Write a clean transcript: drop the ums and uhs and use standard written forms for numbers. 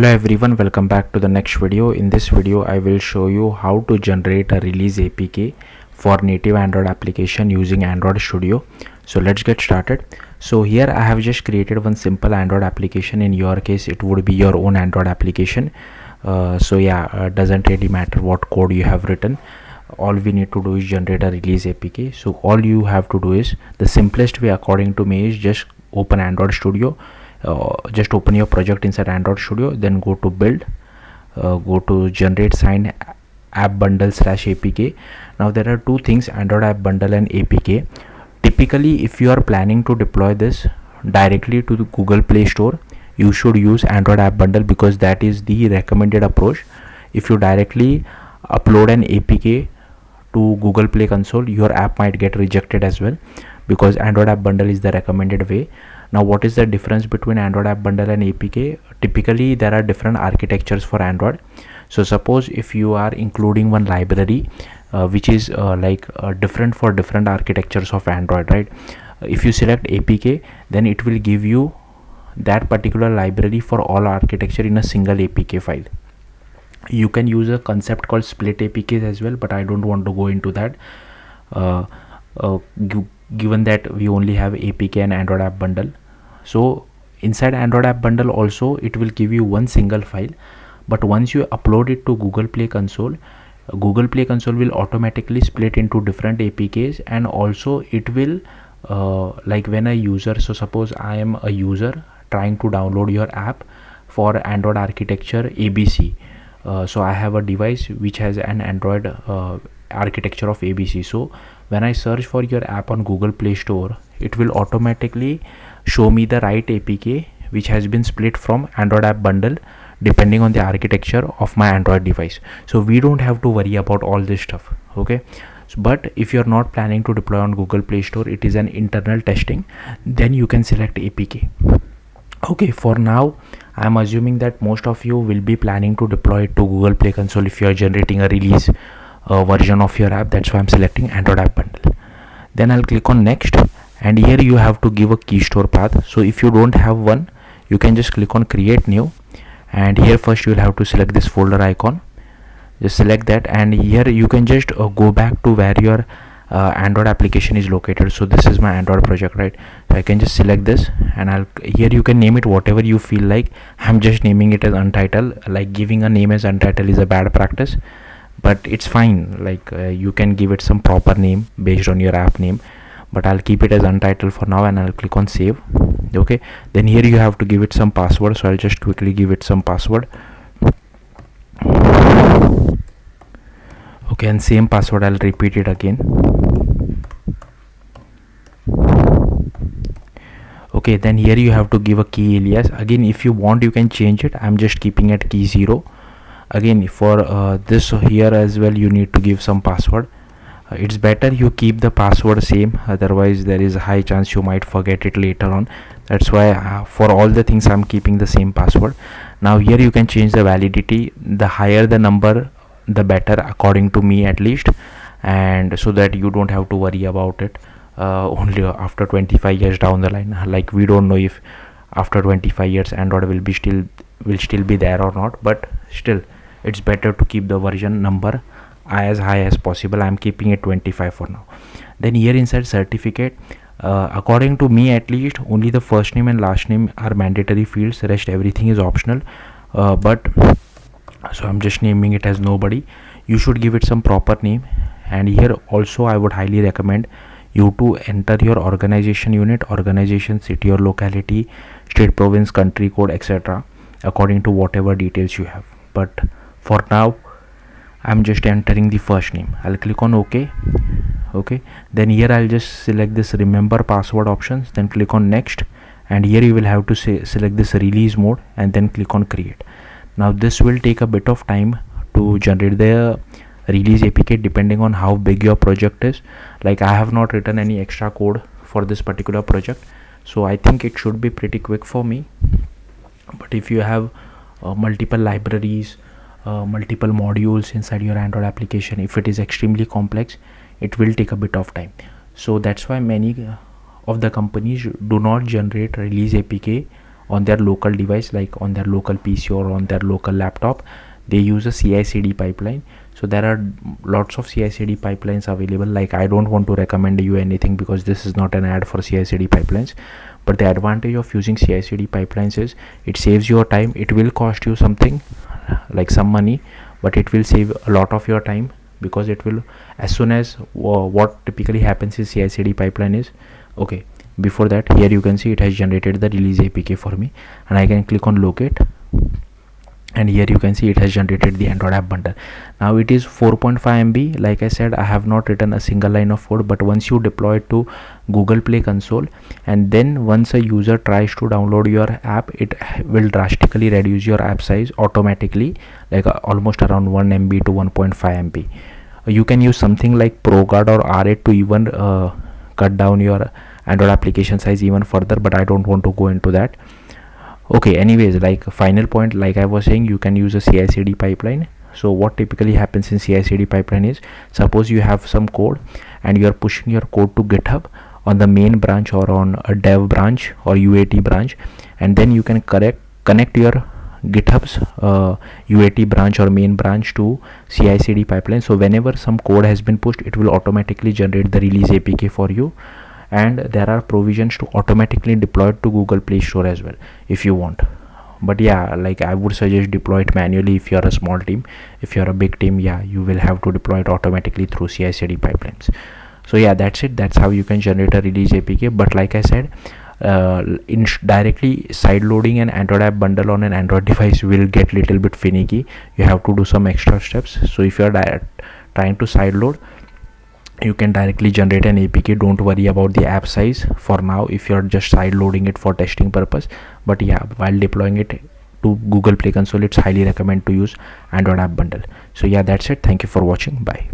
Hello everyone, welcome back to the next video. In this video I will show you how to generate a release APK for native Android application using Android Studio. So let's get started. So here I have just created one simple Android application. In your case it would be your own Android application. Doesn't really matter what code you have written. All we need to do is generate a release APK. So all you have to do is, the simplest way according to me is just open Android Studio. Just open your project inside Android Studio, then go to build, go to generate sign app bundle /apk. Now there are two things, Android app bundle and APK. Typically if you are planning to deploy this directly to the Google Play Store, you should use Android app bundle because that is the recommended approach. If you directly upload an APK to Google Play console, your app might get rejected as well, because Android app bundle is the recommended way. Now what is the difference between Android app bundle and APK? Typically there are different architectures for Android. So suppose if you are including one library which is different for different architectures of Android, right? If you select APK, then it will give you that particular library for all architecture in a single APK file. You can use a concept called split APKs as well, but I don't want to go into that. Given that we only have APK and Android app bundle. So inside Android app bundle also it will give you one single file, but once you upload it to Google Play console, Google Play console will automatically split into different APKs, and also it will when a user, so suppose I am a user trying to download your app for Android architecture ABC. So I have a device which has an Android architecture of ABC. So when I search for your app on Google Play Store, it will automatically show me the right APK which has been split from Android app bundle depending on the architecture of my Android device. So we don't have to worry about all this stuff, okay? But if you're not planning to deploy on Google Play Store, it is an internal testing, then you can select APK. Okay, for now I'm assuming that most of you will be planning to deploy it to Google Play console if you are generating a release version of your app. That's why I'm selecting Android app bundle. Then I'll click on next, and here you have to give a key store path. So if you don't have one, you can just click on create new, and here first you will have to select this folder icon. Just select that, and here you can just go back to where your Android application is located. So this is my Android project, right? So I can just select this, and here you can name it whatever you feel like. I'm just naming it as untitled. Like giving a name as untitled is a bad practice, but it's fine. You can give it some proper name based on your app name, but I'll keep it as untitled for now, and I'll click on save. Okay, then here you have to give it some password, so I'll just quickly give it some password. Okay, and same password I'll repeat it again. Okay, then here you have to give a key alias. Again, if you want you can change it. I'm just keeping it key 0. Again, for this here as well you need to give some password. It's better you keep the password same, otherwise there is a high chance you might forget it later on. That's why for all the things I'm keeping the same password. Now here you can change the validity. The higher the number, the better, according to me at least, and so that you don't have to worry about it only after 25 years down the line. Like we don't know if after 25 years Android will still be there or not, but still it's better to keep the version number as high as possible. I'm keeping it 25 for now. Then here inside certificate, according to me at least, only the first name and last name are mandatory fields, rest everything is optional. So I'm just naming it as nobody. You should give it some proper name, and here also I would highly recommend you to enter your organization unit, organization, city or locality, state, province, country code, etc. according to whatever details you have. But for now I'm just entering the first name. I'll click on OK. Okay, then here I'll just select this remember password options, then click on next, and here you will have to select this release mode and then click on create. Now this will take a bit of time to generate the release APK depending on how big your project is. Like I have not written any extra code for this particular project, so I think it should be pretty quick for me. But if you have multiple libraries, multiple modules inside your Android application, if it is extremely complex, it will take a bit of time. So that's why many of the companies do not generate release APK on their local device, like on their local PC or on their local laptop, they use a CI/CD pipeline. So there are lots of CI/CD pipelines available. Like, I don't want to recommend you anything because this is not an ad for CI/CD pipelines, but the advantage of using CI/CD pipelines is it saves your time. It will cost you something, like some money, but it will save a lot of your time, because it will, as soon as what typically happens in CI/CD pipeline is, okay, before that, here you can see it has generated the release APK for me, and I can click on locate, and here you can see it has generated the Android app bundle. Now it is 4.5 MB. Like I said, I have not written a single line of code, but once you deploy it to Google Play console, and then once a user tries to download your app, it will drastically reduce your app size automatically, like almost around 1 MB to 1.5 MB. You can use something like ProGuard or R8 to even cut down your Android application size even further, but I don't want to go into that. Okay, anyways, like final point, like I was saying, you can use a CI/CD pipeline. So what typically happens in CI/CD pipeline is, suppose you have some code and you are pushing your code to GitHub on the main branch or on a dev branch or UAT branch, and then you can connect your GitHub's UAT branch or main branch to CI/CD pipeline. So whenever some code has been pushed, it will automatically generate the release APK for you, and there are provisions to automatically deploy it to Google Play Store as well if you want. But yeah, like I would suggest deploy it manually if you're a small team. If you're a big team, yeah, you will have to deploy it automatically through CI/CD pipelines. So yeah, that's it. That's how you can generate a release APK. But like I said, directly side loading an Android app bundle on an Android device will get little bit finicky. You have to do some extra steps. So if you're trying to side load, you can directly generate an APK. Don't worry about the app size for now if you're just side loading it for testing purpose. But yeah, while deploying it to Google Play console, it's highly recommended to use Android app bundle. So yeah, that's it. Thank you for watching. Bye.